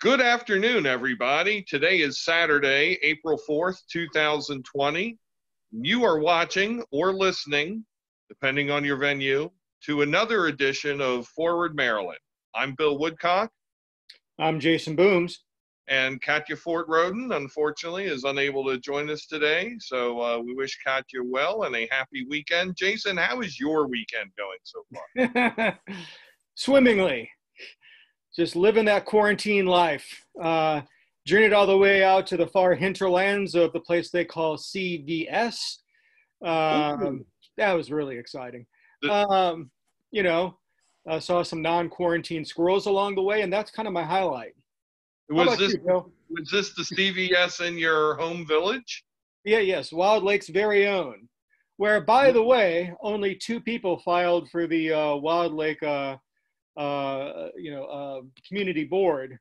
Good afternoon, everybody. Today is Saturday, April 4th, 2020. You are watching or listening, depending on your venue, to another edition of Forward Maryland. I'm Bill Woodcock. I'm Jason Booms. And Katya Fort Roden, unfortunately, is unable to join us today. So we wish Katya well and a happy weekend. Jason, how is your weekend going so far? Swimmingly. Just living that quarantine life. Journeyed all the way out to the far hinterlands of the place they call CVS. That was really exciting. Saw some non-quarantine squirrels along the way, and that's kind of my highlight. Was this the CVS in your home village? Yes, Wild Lake's very own. Where, by the way, only 2 people filed for the Wild Lake community board.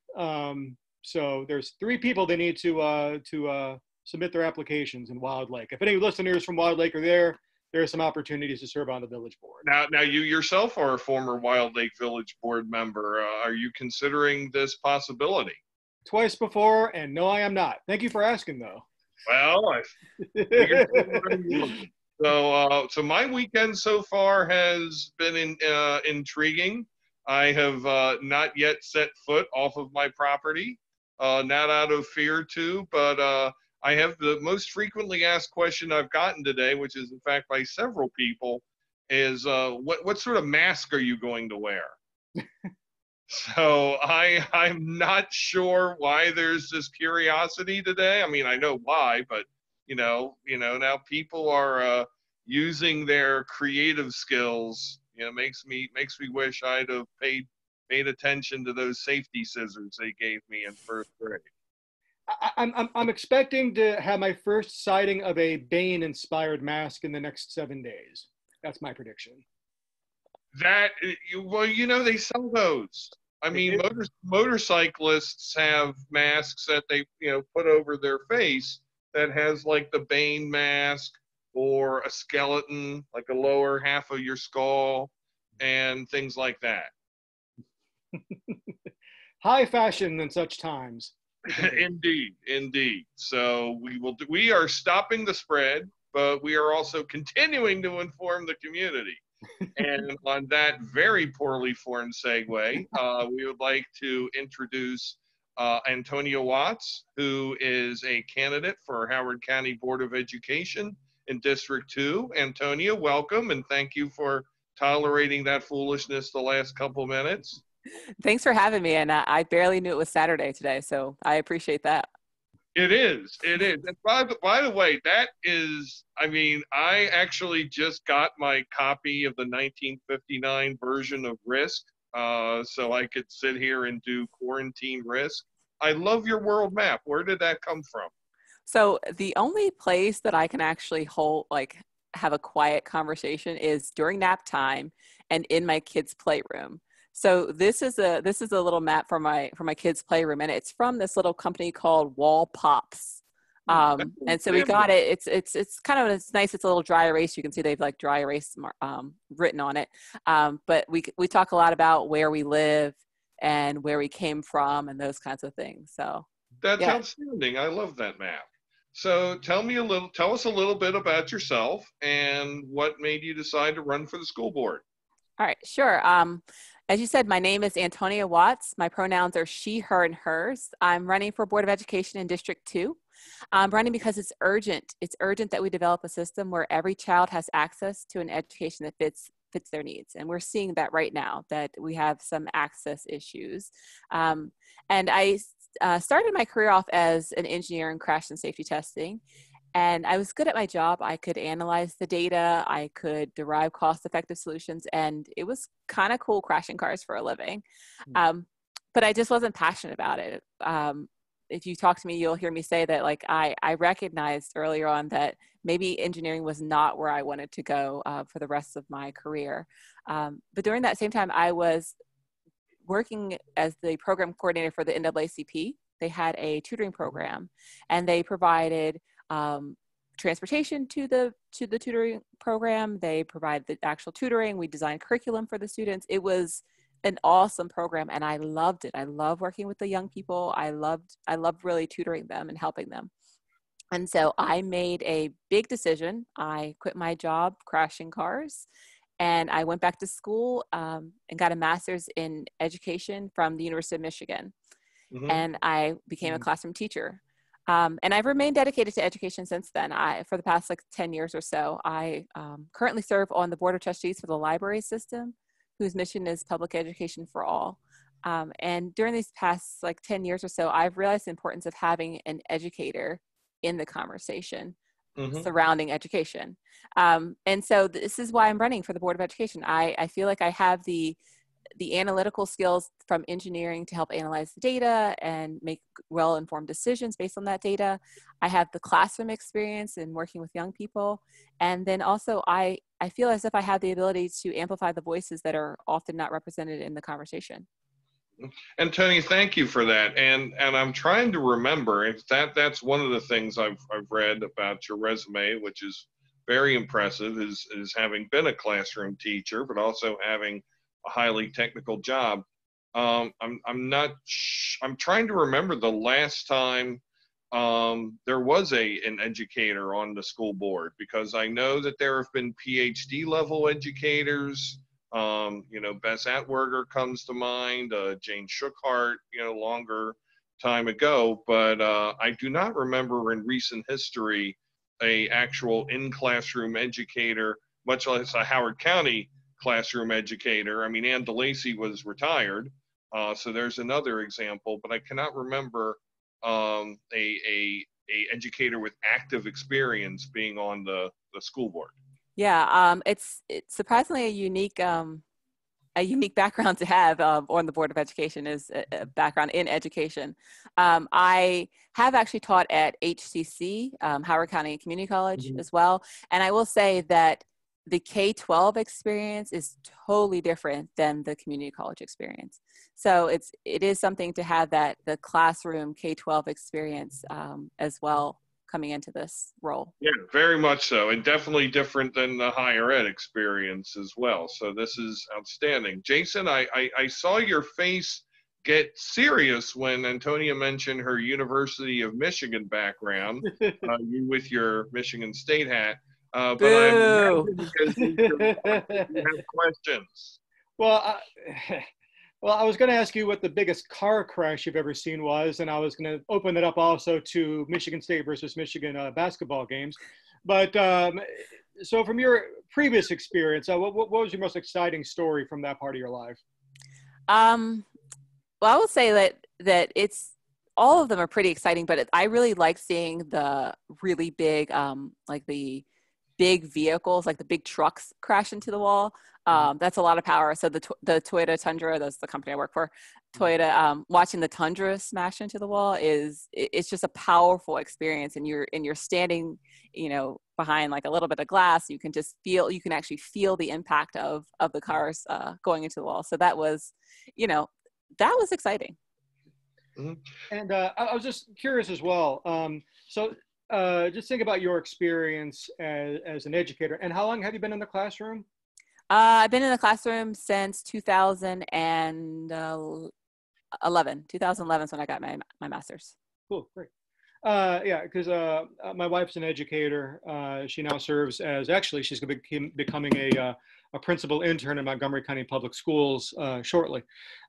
So there's 3 people that need to submit their applications in Wild Lake. If any listeners from Wild Lake are there are some opportunities to serve on the village board. Now you yourself are a former Wild Lake Village board member. Are you considering this possibility? Twice before, and no, I am not. Thank you for asking, though. Well, I figured so my weekend so far has been intriguing. I have not yet set foot off of my property, not out of fear to, but I have the most frequently asked question I've gotten today, which is in fact by several people, is what sort of mask are you going to wear? So I'm not sure why there's this curiosity today. I mean, I know why, but now people are using their creative skills. Makes me wish I'd have paid attention to those safety scissors they gave me in first grade. I'm expecting to have my first sighting of a Bane-inspired mask in the next 7 days. That's my prediction. They sell those. I mean, motorcyclists have masks that they put over their face that has like the Bane mask, or a skeleton, like a lower half of your skull, and things like that. High fashion in such times. Indeed. So we are stopping the spread, but we are also continuing to inform the community. And on that very poorly formed segue, we would like to introduce Antonia Watts, who is a candidate for Howard County Board of Education in District 2. Antonia, welcome, and thank you for tolerating that foolishness the last couple minutes. Thanks for having me, and I barely knew it was Saturday today, so I appreciate that. It is. And by the way, that is, I actually just got my copy of the 1959 version of Risk, so I could sit here and do quarantine Risk. I love your world map. Where did that come from? So the only place that I can actually have a quiet conversation is during nap time and in my kids' playroom. So this is a little map for my kids' playroom, and it's from this little company called Wall Pops. And so we got it. It's kind of, it's nice. It's a little dry erase. You can see they've like dry erase written on it. But we talk a lot about where we live and where we came from and those kinds of things. So that's outstanding. I love that map. So tell us a little bit about yourself and what made you decide to run for the school board. All right, sure. As you said, my name is Antonia Watts. My pronouns are she, her, and hers. I'm running for Board of Education in District 2. I'm running because it's urgent. It's urgent that we develop a system where every child has access to an education that fits their needs. And we're seeing that right now, that we have some access issues. And I started my career off as an engineer in crash and safety testing. And I was good at my job. I could analyze the data. I could derive cost-effective solutions. And it was kind of cool crashing cars for a living. But I just wasn't passionate about it. If you talk to me, you'll hear me say that I recognized earlier on that maybe engineering was not where I wanted to go for the rest of my career. But during that same time, I was working as the program coordinator for the NAACP. They had a tutoring program, and they provided transportation to the tutoring program. They provided the actual tutoring. We designed curriculum for the students. It was an awesome program, and I loved it. I love working with the young people. I loved really tutoring them and helping them. And so I made a big decision. I quit my job crashing cars, and I went back to school and got a master's in education from the University of Michigan. Mm-hmm. And I became a classroom teacher. And I've remained dedicated to education since then. For the past 10 years or so, I currently serve on the Board of Trustees for the library system, whose mission is public education for all. And during these past 10 years or so, I've realized the importance of having an educator in the conversation surrounding education. And so this is why I'm running for the Board of Education. I feel like I have the analytical skills from engineering to help analyze the data and make well-informed decisions based on that data. I have the classroom experience in working with young people. And then also I feel as if I have the ability to amplify the voices that are often not represented in the conversation. And Tony, thank you for that. And I'm trying to remember if that's one of the things I've read about your resume, which is very impressive, is having been a classroom teacher, but also having a highly technical job. I'm trying to remember the last time there was an educator on the school board, because I know that there have been PhD level educators. Bess Atwerger comes to mind, Jane Shookhart, longer time ago, but I do not remember in recent history a actual in-classroom educator, much less a Howard County classroom educator. I mean, Ann DeLacy was retired, so there's another example, but I cannot remember a educator with active experience being on the school board. Yeah, it's surprisingly a unique background to have on the Board of Education, is a background in education. I have actually taught at HCC, Howard County Community College as well. And I will say that the K-12 experience is totally different than the community college experience. So it is something to have the classroom K-12 experience as well coming into this role. Yeah, very much so, and definitely different than the higher ed experience as well. So this is outstanding. Jason, I saw your face get serious when Antonia mentioned her University of Michigan background, you with your Michigan State hat. But I'm because you have questions. Well, I was going to ask you what the biggest car crash you've ever seen was, and I was going to open it up also to Michigan State versus Michigan basketball games. But so from your previous experience, what was your most exciting story from that part of your life? Well, I will say that it's all of them are pretty exciting, but I really like seeing the really big, the big vehicles, like the big trucks crash into the wall. That's a lot of power. So the Toyota Tundra, that's the company I work for, Toyota, watching the Tundra smash into the wall it's just a powerful experience. And you're standing, behind like a little bit of glass. You can actually feel the impact of the cars going into the wall. So that was exciting. Mm-hmm. And I was just curious as well. Just think about your experience as an educator, and how long have you been in the classroom? I've been in the classroom since 2011. 2011 is when I got my master's. Cool, great. Yeah, because my wife's an educator. She now serves she's going to be becoming a principal intern in Montgomery County Public Schools shortly.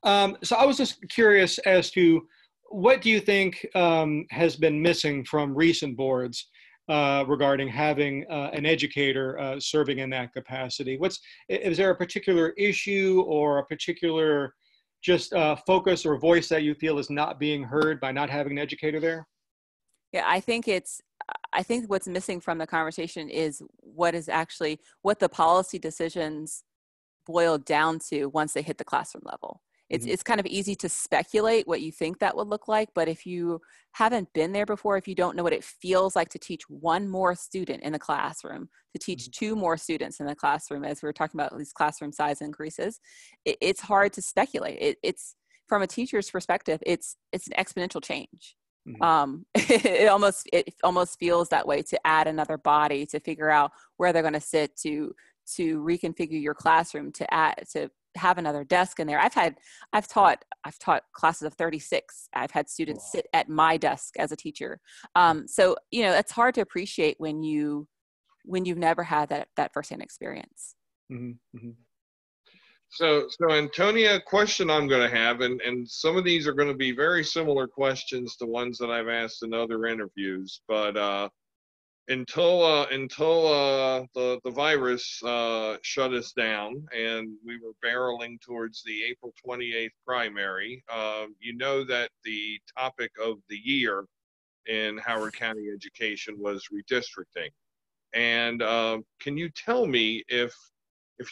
So I was just curious as to what do you think has been missing from recent boards regarding having an educator serving in that capacity? Is there a particular issue or a particular just focus or voice that you feel is not being heard by not having an educator there? Yeah, I think what's missing from the conversation is what the policy decisions boil down to once they hit the classroom level. It's kind of easy to speculate what you think that would look like, but if you haven't been there before, if you don't know what it feels like to teach one more student in the classroom, to teach two more students in the classroom, as we were talking about these classroom size increases, it's hard to speculate. It's from a teacher's perspective, it's an exponential change. It almost feels that way, to add another body, to figure out where they're going to sit, to reconfigure your classroom, to have another desk in there. I've taught classes of 36. I've had students sit at my desk as a teacher. So, it's hard to appreciate when you've never had that firsthand experience. Mm-hmm. Mm-hmm. So Antonia, a question I'm going to have, and some of these are going to be very similar questions to ones that I've asked in other interviews, but until the virus shut us down and we were barreling towards the April 28th primary, that the topic of the year in Howard County education was redistricting. And can you tell me if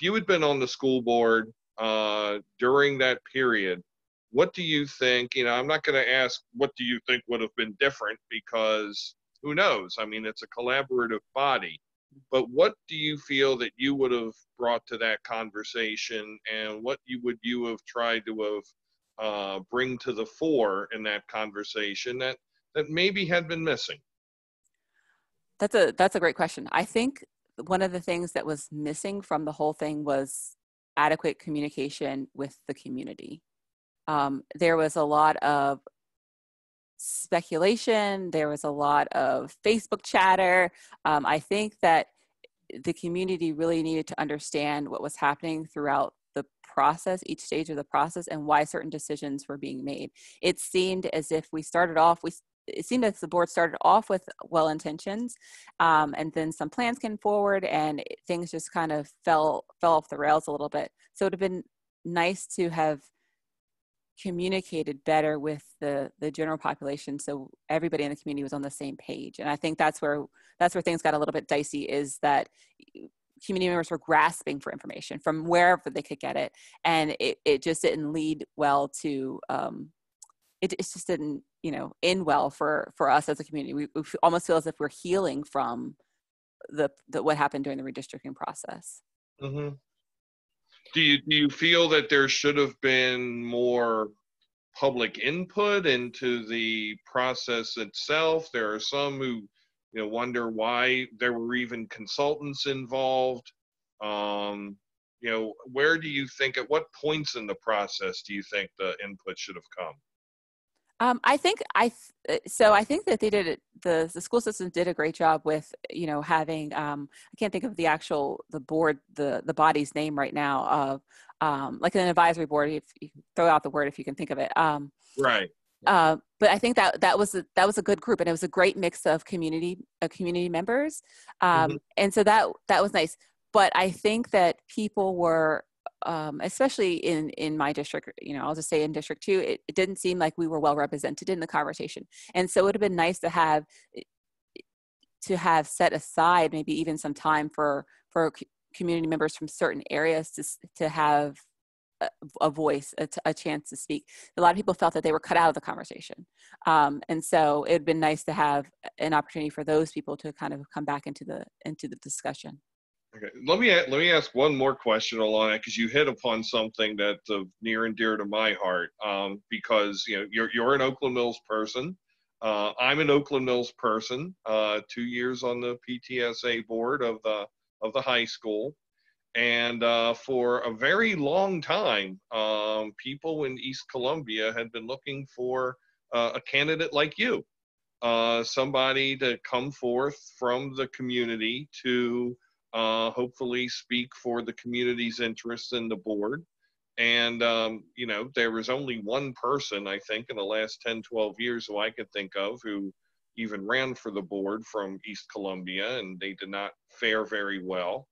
you had been on the school board during that period, what do you think? I'm not going to ask what do you think would have been different, because who knows? I mean, it's a collaborative body. But what do you feel that you would have brought to that conversation, and what would you have tried to have bring to the fore in that conversation that maybe had been missing? That's a great question. I think one of the things that was missing from the whole thing was adequate communication with the community. There was a lot of speculation. There was a lot of Facebook chatter. I think that the community really needed to understand what was happening throughout the process, each stage of the process, and why certain decisions were being made. It seemed as if it seemed as the board started off with well intentions, and then some plans came forward, and things just kind of fell off the rails a little bit. So it would have been nice to have communicated better with the general population, so everybody in the community was on the same page. And I think that's where things got a little bit dicey, is that community members were grasping for information from wherever they could get it, and it just didn't lead well to it just didn't end well for us as a community. We almost feel as if we're healing from the what happened during the redistricting process. Mm-hmm. Do you feel that there should have been more public input into the process itself? There are some who wonder why there were even consultants involved. Where do you think, at what points in the process do you think the input should have come? I think that they did it. The school system did a great job with having I can't think of the board, the body's name right now, of like an advisory board. If you throw out the word, if you can think of it. Right. But I think that was a good group, and it was a great mix of community members, and so that was nice. But I think that people were, especially in my district, I'll just say in District 2, it didn't seem like we were well represented in the conversation. And so it would have been nice to have set aside maybe even some time for community members from certain areas to have a voice, a chance to speak. A lot of people felt that they were cut out of the conversation. And so it'd been nice to have an opportunity for those people to kind of come back into the discussion. Okay, let me ask one more question along that, because you hit upon something that's near and dear to my heart. Because you're an Oakland Mills person, I'm an Oakland Mills person. 2 years on the PTSA board of the high school, and for a very long time, people in East Columbia had been looking for a candidate like you, somebody to come forth from the community to hopefully speak for the community's interests in the board. And, there was only one person, I think, in the last 10, 12 years who I could think of who even ran for the board from East Columbia, and they did not fare very well.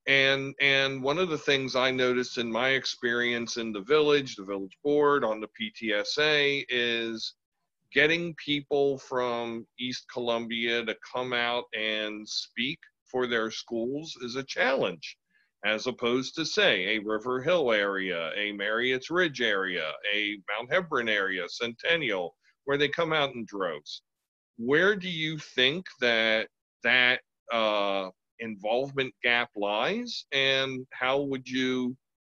And one of the things I noticed in my experience in the village board, on the PTSA, is getting people from East Columbia to come out and speak for their schools is a challenge, as opposed to, say, a River Hill area, a Marriott's Ridge area, a Mount Hebron area, Centennial, where they come out in droves. Where do you think that involvement gap lies, and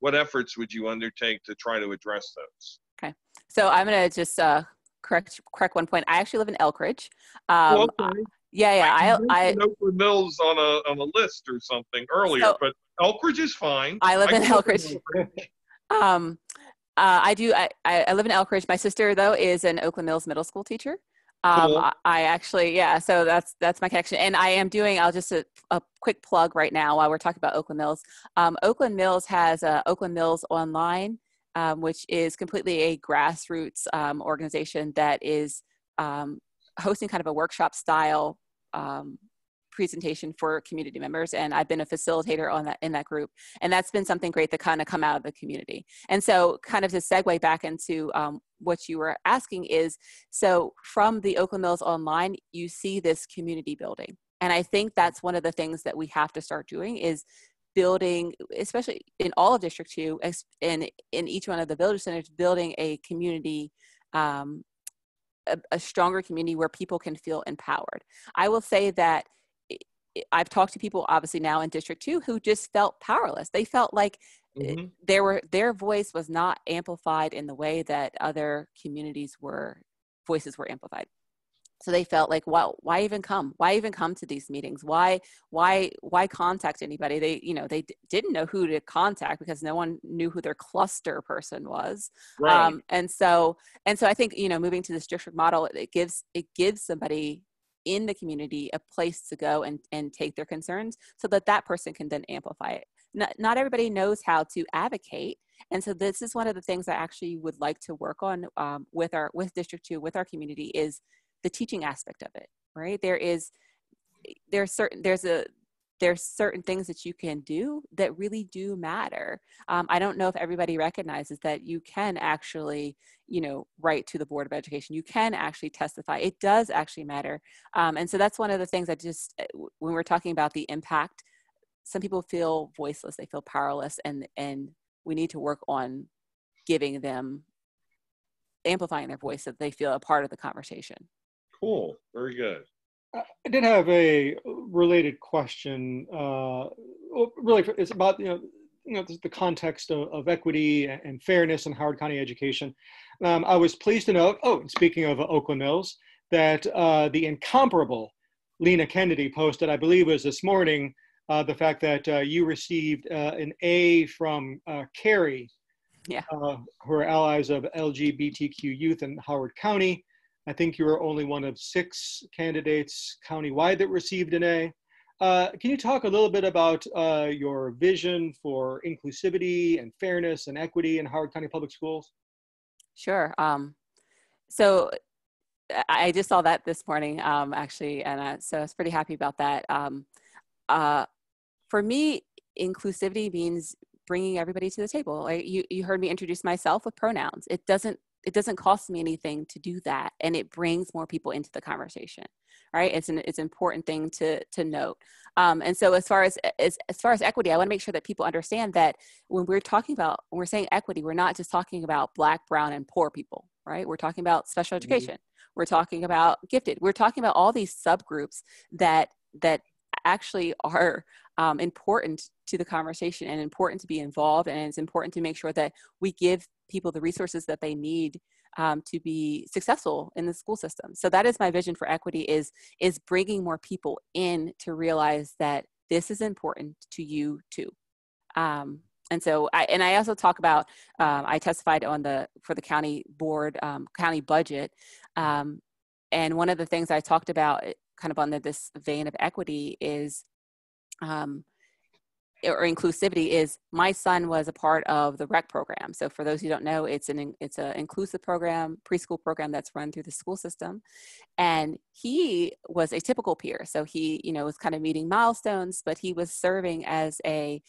what efforts would you undertake to try to address those? Okay, so I'm going to just correct one point. I actually live in Elkridge. Okay. Yeah. I Oakland Mills on a list or something earlier, but Elkridge is fine. I live in Elkridge. Um, I do. I live in Elk Ridge. My sister, though, is an Oakland Mills middle school teacher. Cool. I actually, yeah. So that's my connection. And I am doing. I'll just a quick plug right now while we're talking about Oakland Mills. Oakland Mills has Oakland Mills Online, which is completely a grassroots organization that is hosting kind of a workshop style presentation for community members, and I've been a facilitator on that in that group, and that's been something great to kind of come out of the community. And so kind of to segue back into what you were asking is, so from the Oakland Mills Online, you see this community building, and I think that's one of the things that we have to start doing is building, especially in all of District 2 and in each one of the village centers, building a community, a stronger community where people can feel empowered. I will say that I've talked to people obviously now in District 2 who just felt powerless. They felt like their voice was not amplified in the way that other communities voices were amplified. So they felt like, well, why even come? Why even come to these meetings? Why contact anybody? They didn't know who to contact because no one knew who their cluster person was. Right. And so I think, moving to this district model, it gives somebody in the community a place to go and take their concerns so that person can then amplify it. Not everybody knows how to advocate. And so this is one of the things I actually would like to work on with District 2, with our community, is the teaching aspect of it, right? There's certain things that you can do that really do matter. I don't know if everybody recognizes that you can actually, write to the Board of Education. You can actually testify. It does actually matter. And so that's one of the things that just, when we're talking about the impact, some people feel voiceless, they feel powerless, and we need to work on giving them, amplifying their voice so that they feel a part of the conversation. Cool. Very good. I did have a related question. Really, it's about the context of equity and fairness in Howard County education. I was pleased to note. Speaking of Oakland Mills, that the incomparable Lena Kennedy posted, I believe it was this morning, the fact that you received an A from Carrie, who are allies of LGBTQ youth in Howard County. I think you were only one of 6 candidates countywide that received an A. Can you talk a little bit about your vision for inclusivity and fairness and equity in Howard County Public Schools? Sure. So I just saw that this morning, actually, and so I was pretty happy about that. For me, inclusivity means bringing everybody to the table. Like you heard me introduce myself with pronouns. It doesn't cost me anything to do that, and it brings more people into the conversation, right? It's an important thing to note. And so as far as equity, I want to make sure that people understand that when we're saying equity, we're not just talking about Black, brown, and poor people, right? We're talking about special education. We're talking about gifted. We're talking about all these subgroups that actually are important to the conversation and important to be involved. And it's important to make sure that we give people the resources that they need to be successful in the school system. So that is my vision for equity, is bringing more people in to realize that this is important to you too. And so I also talk about, I testified for the county board, county budget. And one of the things I talked about kind of under this vein of equity is, or inclusivity, is my son was a part of the rec program. So for those who don't know, it's an inclusive program, preschool program that's run through the school system. And he was a typical peer. So he, was kind of meeting milestones, but he was serving as a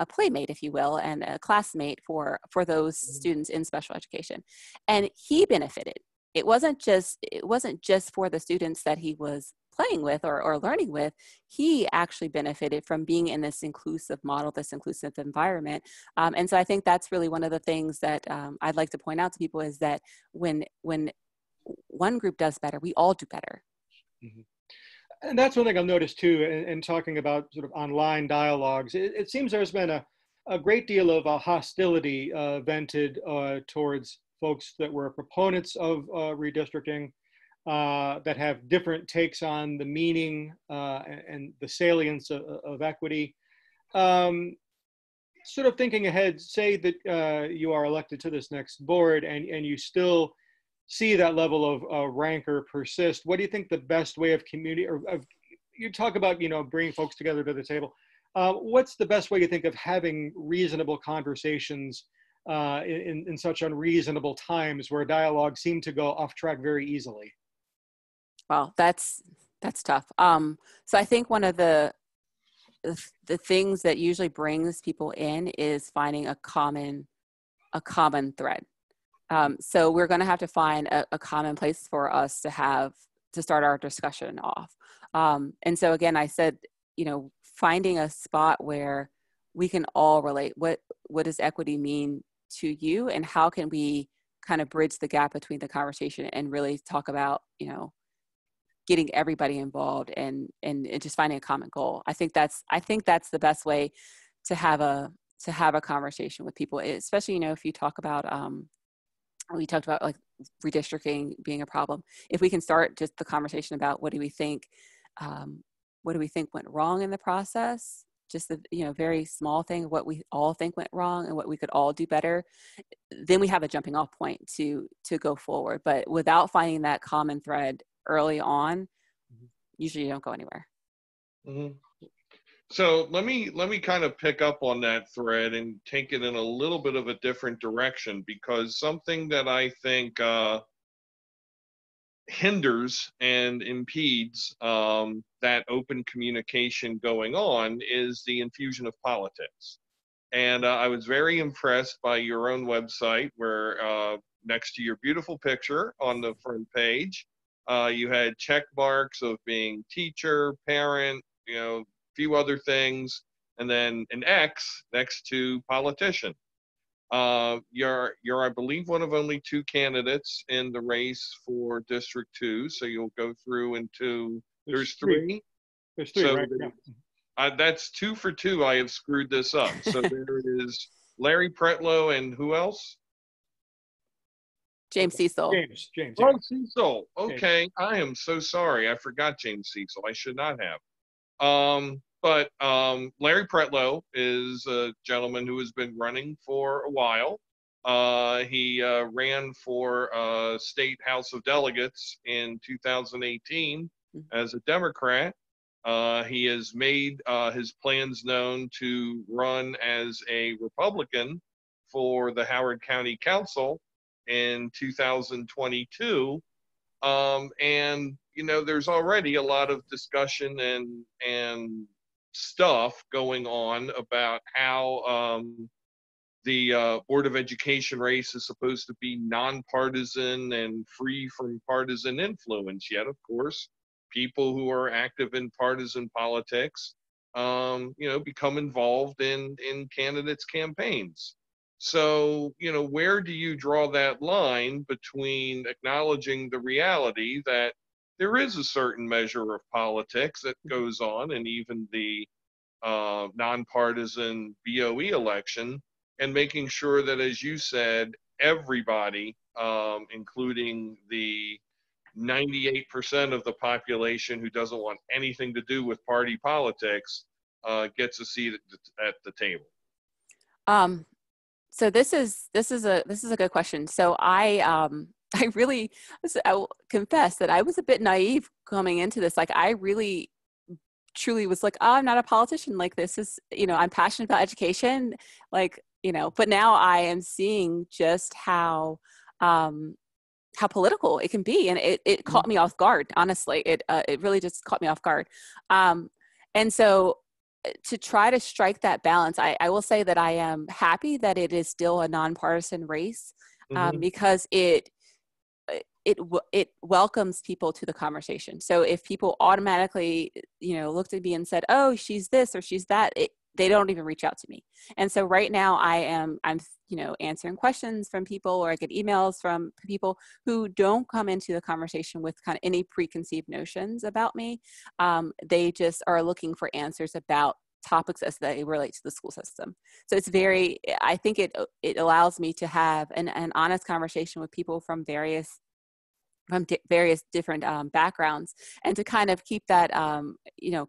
playmate, if you will, and a classmate for those students in special education. And he benefited. It wasn't just for the students that he was playing with or learning with. He actually benefited from being in this inclusive model, this inclusive environment. And so I think that's really one of the things that I'd like to point out to people, is that when one group does better, we all do better. Mm-hmm. And that's one thing I've noticed too, in talking about sort of online dialogues. It seems there's been a great deal of hostility vented towards folks that were proponents of redistricting, that have different takes on the meaning and the salience of equity. sort of thinking ahead, say that you are elected to this next board and you still see that level of rancor persist, what do you think the best way of community, or of, you talk about, bringing folks together to the table. What's the best way you think of having reasonable conversations in such unreasonable times where dialogue seem to go off track very easily? Well, that's tough. So I think one of the things that usually brings people in is finding a common thread. So we're going to have to find a common place for us to start our discussion off. And so again, I said, finding a spot where we can all relate. What does equity mean to you, and how can we kind of bridge the gap between the conversation and really talk about, getting everybody involved and just finding a common goal. I think that's the best way to have a conversation with people, especially, if you talk about, we talked about like redistricting being a problem. If we can start just the conversation about what do we think went wrong in the process, just the, very small thing, what we all think went wrong and what we could all do better, then we have a jumping off point to go forward. But without finding that common thread early on, usually you don't go anywhere. Mm-hmm. So let me kind of pick up on that thread and take it in a little bit of a different direction, because something that I think hinders and impedes that open communication going on is the infusion of politics. And I was very impressed by your own website, where next to your beautiful picture on the front page, you had check marks of being teacher, parent, few other things, and then an X next to politician. You're I believe one of only two candidates in the race for District 2, so you'll go through into there's three. There's three, so right? that's 2 for 2. I have screwed this up. So there is Larry Pretlow and who else? James Cecil. James. Oh, Cecil. Okay, James. I am so sorry. I forgot James Cecil. I should not have. But Larry Pretlow is a gentleman who has been running for a while. He ran for State House of Delegates in 2018 as a Democrat. He has made his plans known to run as a Republican for the Howard County Council in 2022. And, there's already a lot of discussion and stuff going on about how the Board of Education race is supposed to be nonpartisan and free from partisan influence. Yet, of course, people who are active in partisan politics, become involved in candidates' campaigns. So, where do you draw that line between acknowledging the reality that there is a certain measure of politics that goes on, and even the nonpartisan BOE election, and making sure that, as you said, everybody, including the 98% of the population who doesn't want anything to do with party politics, gets a seat at the table? So this is a good question. So I will confess that I was a bit naive coming into this. Like, I really truly was like, oh, I'm not a politician. Like, this is, I'm passionate about education, but now I am seeing just how political it can be. And it caught me off guard, honestly. It really just caught me off guard. And so to try to strike that balance, I will say that I am happy that it is still a nonpartisan race, because it welcomes people to the conversation. So if people automatically, looked at me and said, oh, she's this or she's that, they don't even reach out to me. And so right now I'm answering questions from people, or I get emails from people who don't come into the conversation with kind of any preconceived notions about me. They just are looking for answers about topics as they relate to the school system. So it's I think it allows me to have an honest conversation with people from various different backgrounds, and to kind of keep that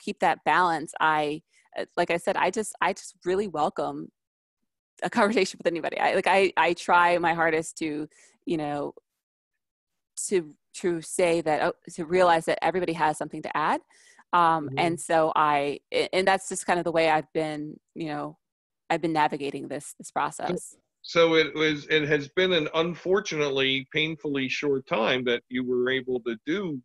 keep that balance. Like I said, I just really welcome a conversation with anybody. I try my hardest to, you know, to say that, to realize that everybody has something to add. And so and that's just kind of the way I've been, you know, I've been navigating this process. So it has been an unfortunately painfully short time that you were able to do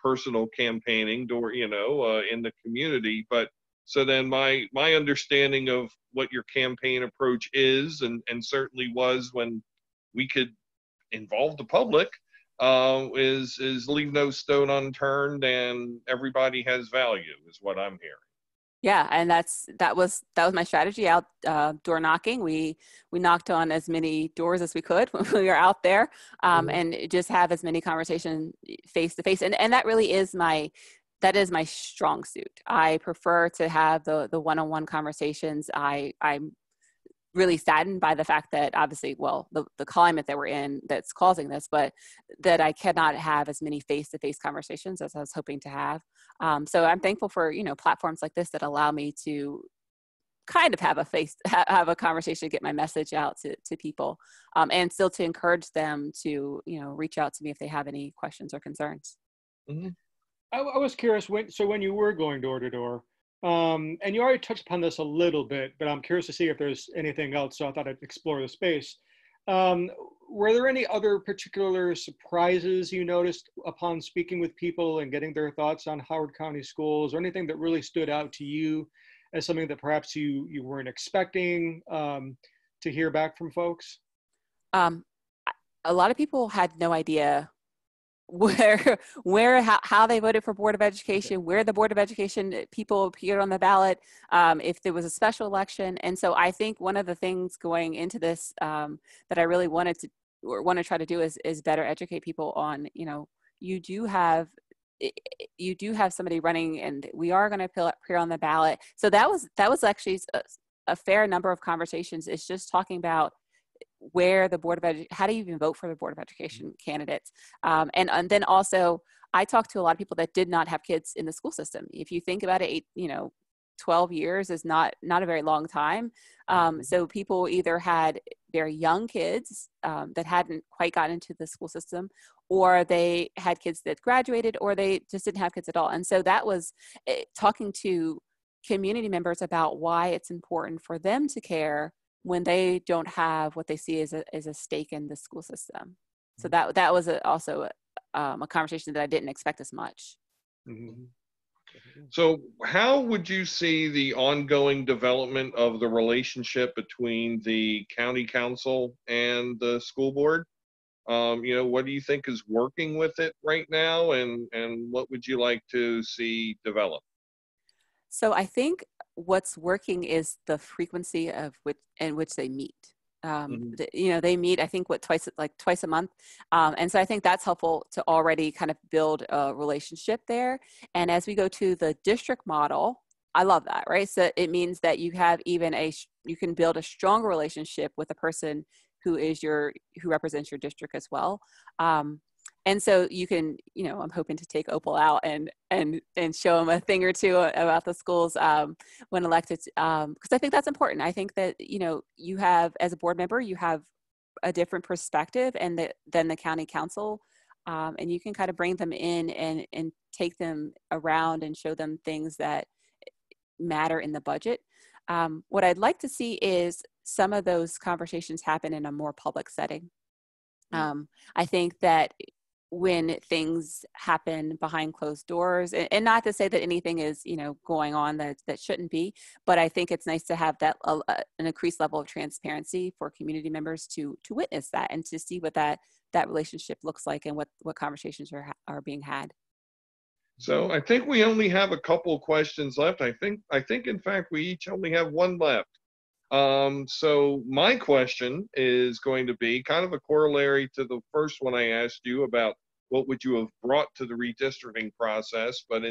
personal campaigning in the community. But so then my understanding of what your campaign approach is, and certainly was when we could involve the public, is leave no stone unturned, and everybody has value, is what I'm hearing. Yeah, and that was my strategy out door knocking. We knocked on as many doors as we could when we were out there, and just have as many conversations face to face. And that really is my strong suit. I prefer to have the one-on-one conversations. I'm really saddened by the fact that obviously, well, the climate that we're in that's causing this, but that I cannot have as many face-to-face conversations as I was hoping to have. So I'm thankful for, you know, platforms like this that allow me to kind of have a conversation, get my message out to people, and still to encourage them to, you know, reach out to me if they have any questions or concerns. Mm-hmm. I was curious, when you were going door to door, and you already touched upon this a little bit, but I'm curious to see if there's anything else, so I thought I'd explore the space. Were there any other particular surprises you noticed upon speaking with people and getting their thoughts on Howard County schools, or anything that really stood out to you as something that perhaps you weren't expecting to hear back from folks? A lot of people had no idea how they voted for Board of Education, where the Board of Education people appeared on the ballot, if there was a special election. And so I think one of the things going into this that I really want to try to do is better educate people on, you know, you do have somebody running, and we are going to appear on the ballot. So that was actually a fair number of conversations. It's just talking about where the how do you even vote for the Board of Education candidates? And then also, I talked to a lot of people that did not have kids in the school system. If you think about it, 12 years is not a very long time. So people either had very young kids that hadn't quite gotten into the school system, or they had kids that graduated, or they just didn't have kids at all. And so that was talking to community members about why it's important for them to care when they don't have what they see as a stake in the school system. So that was also a conversation that I didn't expect as much. Mm-hmm. So how would you see the ongoing development of the relationship between the county council and the school board? What do you think is working with it right now, and what would you like to see develop? So I think what's working is the frequency in which they meet. They meet, I think, twice a month. And so I think that's helpful to already kind of build a relationship there. And as we go to the district model, I love that, right? So it means that you have you can build a stronger relationship with a person who represents your district as well. And so you can, I'm hoping to take Opal out and show them a thing or two about the schools when elected, because I think that's important. I think that, you have, as a board member, you have a different perspective than the county council, and you can kind of bring them in and take them around and show them things that matter in the budget. What I'd like to see is some of those conversations happen in a more public setting. I think that when things happen behind closed doors, and not to say that anything is, going on that shouldn't be, but I think it's nice to have that an increased level of transparency for community members to witness that and to see what that relationship looks like and what conversations are being had. So I think we only have a couple questions left. I think in fact we each only have one left. So my question is going to be kind of a corollary to the first one I asked you about what would you have brought to the redistricting process, but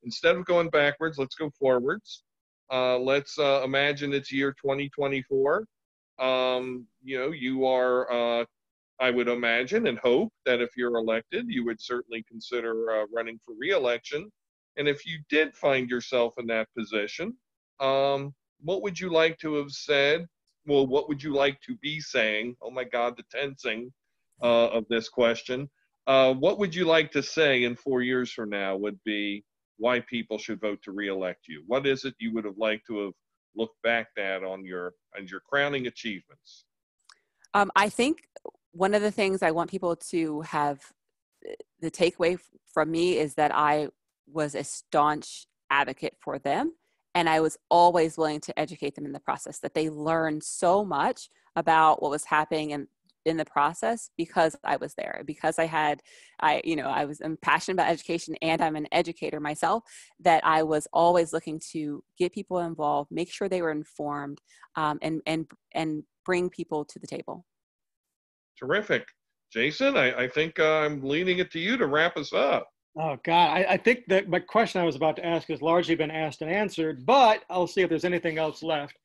instead of going backwards, let's go forwards. Let's imagine it's year 2024. You are, I would imagine and hope that if you're elected, you would certainly consider running for re-election. And if you did find yourself in that position, what would you like to have said well, what would you like to be saying? Oh my God, the tensing of this question. What would you like to say in 4 years from now would be why people should vote to reelect you? What is it you would have liked to have looked back at on your crowning achievements? I think one of the things I want people to have, the takeaway from me, is that I was a staunch advocate for them, and I was always willing to educate them in the process, that they learned so much about what was happening in the process because I was there, because I'm passionate about education and I'm an educator myself, that I was always looking to get people involved, make sure they were informed, and bring people to the table. Terrific. Jason, I think I'm leaning it to you to wrap us up. Oh, God. I think that my question I was about to ask has largely been asked and answered, but I'll see if there's anything else left.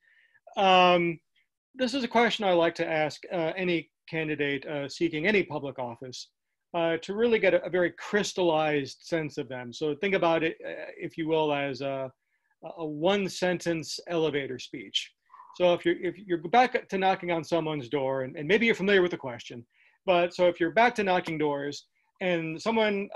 This is a question I like to ask any candidate seeking any public office to really get a very crystallized sense of them. So think about it, if you will, as a one-sentence elevator speech. So if you're back to knocking on someone's door, and maybe you're familiar with the question, but so if you're back to knocking doors and someone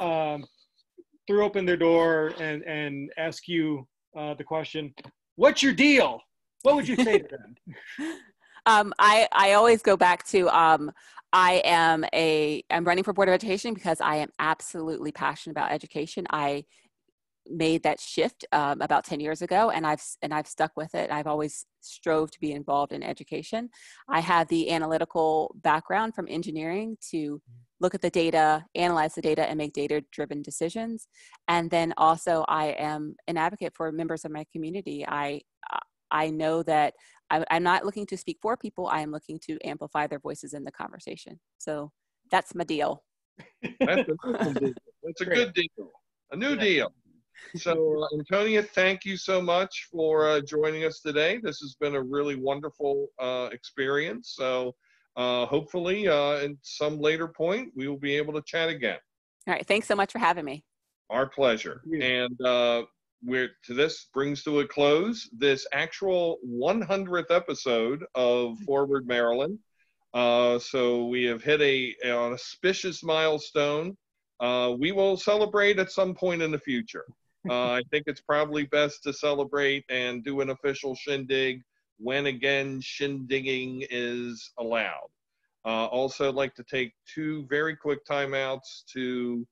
threw open their door and ask you the question, "What's your deal?" What would you say to them? I always go back to I'm running for Board of Education because I am absolutely passionate about education. I made that shift about 10 years ago, and I've stuck with it. I've always strove to be involved in education. I have the analytical background from engineering to look at the data, analyze the data, and make data-driven decisions. And then also I am an advocate for members of my community. I know that I'm not looking to speak for people. I am looking to amplify their voices in the conversation. So that's my deal. That's a good deal. A new deal. So, Antonia, thank you so much for joining us today. This has been a really wonderful experience. So, hopefully, at some later point, we will be able to chat again. All right. Thanks so much for having me. Our pleasure. And this brings to a close this actual 100th episode of Forward Maryland. So we have hit an auspicious milestone. We will celebrate at some point in the future. I think it's probably best to celebrate and do an official shindig when again shindigging is allowed. Also, I'd like to take 2 very quick timeouts to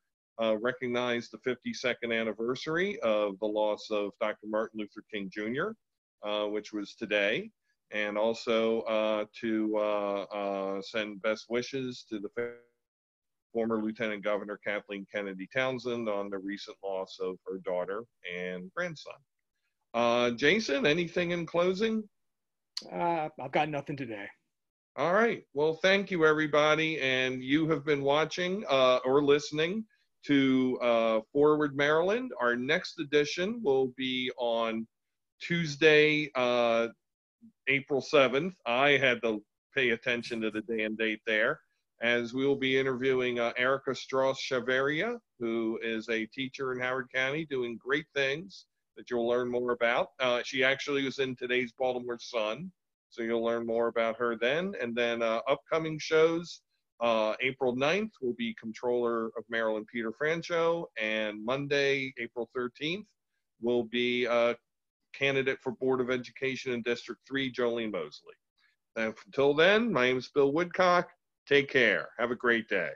recognize the 52nd anniversary of the loss of Dr. Martin Luther King Jr., which was today, and also to send best wishes to the former Lieutenant Governor Kathleen Kennedy Townsend on the recent loss of her daughter and grandson. Jason, anything in closing? I've got nothing today. All right. Well, thank you, everybody. And you have been watching or listening to Forward Maryland. Our next edition will be on Tuesday, April 7th. I had to pay attention to the day and date there, as we will be interviewing Erica Strauss-Chaveria, who is a teacher in Howard County doing great things that you'll learn more about. She actually was in today's Baltimore Sun, so you'll learn more about her then. And then upcoming shows, April 9th will be Comptroller of Maryland Peter Francho, and Monday, April 13th, will be candidate for Board of Education in District 3, Jolene Mosley. And until then, my name is Bill Woodcock. Take care. Have a great day.